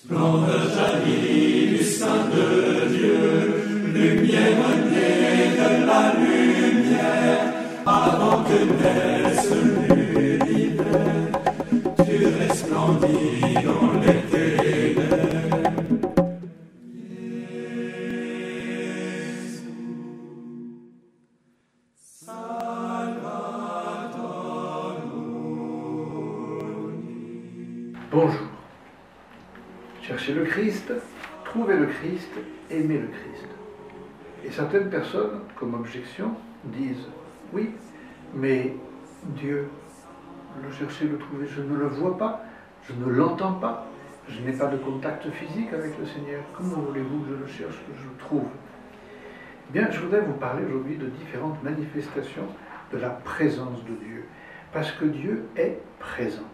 Splendeur jaillit du sein de Dieu, lumière née de la lumière, avant que naisse l'univers, tu resplendis dans les ténèbres. Bonjour. Cherchez le Christ, trouvez le Christ, aimez le Christ. Et certaines personnes, comme objection, disent « Oui, mais Dieu, le chercher, le trouver, je ne le vois pas, je ne l'entends pas, je n'ai pas de contact physique avec le Seigneur. Comment voulez-vous que je le cherche, que je le trouve ?» Bien, je voudrais vous parler aujourd'hui de différentes manifestations de la présence de Dieu, parce que Dieu est présent.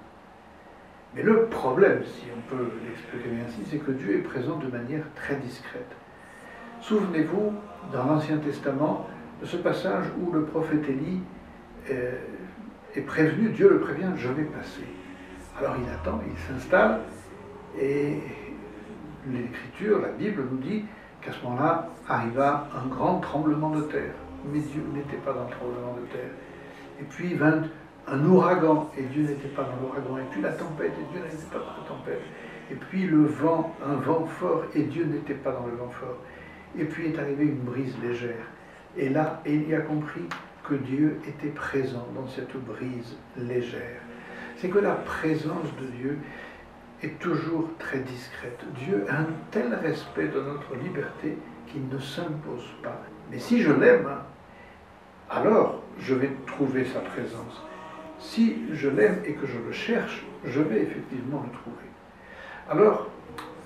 Mais le problème, si on peut l'expliquer ainsi, c'est que Dieu est présent de manière très discrète. Souvenez-vous, dans l'Ancien Testament, de ce passage où le prophète Élie est prévenu, Dieu le prévient, je vais passer. Alors il attend, il s'installe, et l'Écriture, la Bible nous dit qu'à ce moment-là arriva un grand tremblement de terre. Mais Dieu n'était pas dans le tremblement de terre. Et puis vint un ouragan, et Dieu n'était pas dans l'ouragan, et puis la tempête, et Dieu n'était pas dans la tempête, et puis le vent, un vent fort, et Dieu n'était pas dans le vent fort, et puis est arrivée une brise légère, et là, Élie a compris que Dieu était présent dans cette brise légère. C'est que la présence de Dieu est toujours très discrète. Dieu a un tel respect de notre liberté qu'il ne s'impose pas. Mais si je l'aime, alors je vais trouver sa présence. Si je l'aime et que je le cherche, je vais effectivement le trouver. Alors,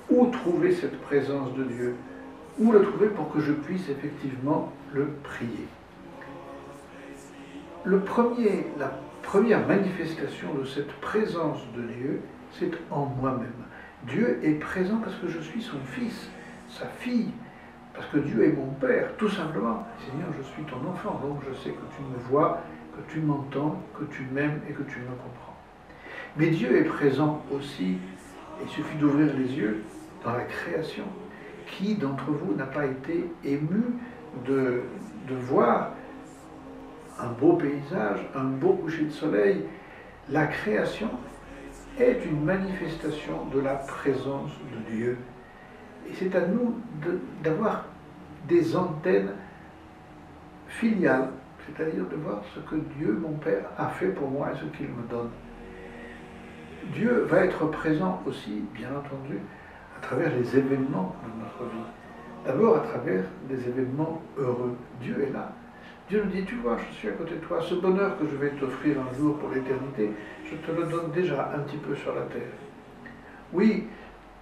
où trouver cette présence de Dieu? Où le trouver pour que je puisse effectivement le prier? La première manifestation de cette présence de Dieu, c'est en moi-même. Dieu est présent parce que je suis son fils, sa fille, parce que Dieu est mon Père, tout simplement. Seigneur, je suis ton enfant, donc je sais que tu me vois, que tu m'entends, que tu m'aimes et que tu me comprends. Mais Dieu est présent aussi, il suffit d'ouvrir les yeux, dans la création. Qui d'entre vous n'a pas été ému de voir un beau paysage, un beau coucher de soleil? La création est une manifestation de la présence de Dieu. Et c'est à nous d'avoir des antennes filiales, c'est-à-dire de voir ce que Dieu, mon Père, a fait pour moi et ce qu'il me donne. Dieu va être présent aussi, bien entendu, à travers les événements de notre vie. D'abord à travers des événements heureux. Dieu est là. Dieu nous dit, tu vois, je suis à côté de toi. Ce bonheur que je vais t'offrir un jour pour l'éternité, je te le donne déjà un petit peu sur la terre. Oui,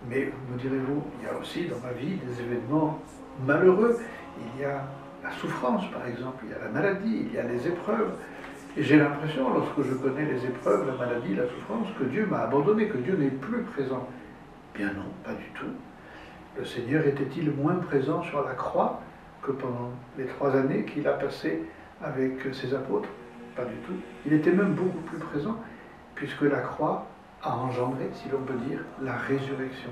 mais me direz-vous, il y a aussi dans ma vie des événements malheureux. Il y a la souffrance, par exemple, il y a la maladie, il y a les épreuves. Et j'ai l'impression, lorsque je connais les épreuves, la maladie, la souffrance, que Dieu m'a abandonné, que Dieu n'est plus présent. Bien non, pas du tout. Le Seigneur était-il moins présent sur la croix que pendant les 3 années qu'il a passées avec ses apôtres? Pas du tout. Il était même beaucoup plus présent, puisque la croix a engendré, si l'on peut dire, la résurrection.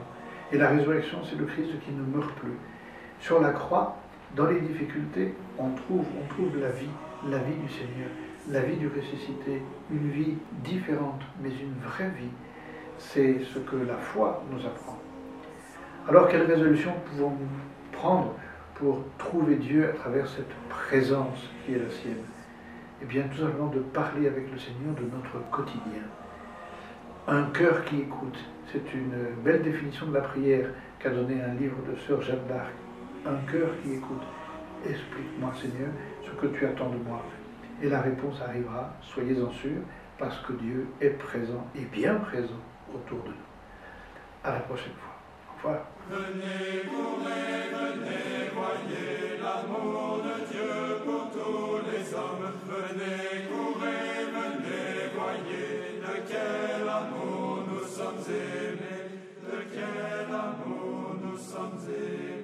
Et la résurrection, c'est le Christ qui ne meurt plus. Sur la croix, dans les difficultés, on trouve la vie du Seigneur, la vie du ressuscité, une vie différente, mais une vraie vie. C'est ce que la foi nous apprend. Alors, quelle résolution pouvons-nous prendre pour trouver Dieu à travers cette présence qui est la sienne? Eh bien, tout simplement de parler avec le Seigneur de notre quotidien. Un cœur qui écoute, c'est une belle définition de la prière qu'a donné un livre de sœur Jeanne d'Arc. Un cœur qui écoute. Explique-moi, Seigneur, ce que tu attends de moi. Et la réponse arrivera, soyez-en sûrs, parce que Dieu est présent et bien présent autour de nous. À la prochaine fois. Au revoir. Venez courez, venez voyez l'amour de Dieu pour tous les hommes. Venez courez, venez voyez de quel amour nous sommes aimés, de quel amour nous sommes aimés.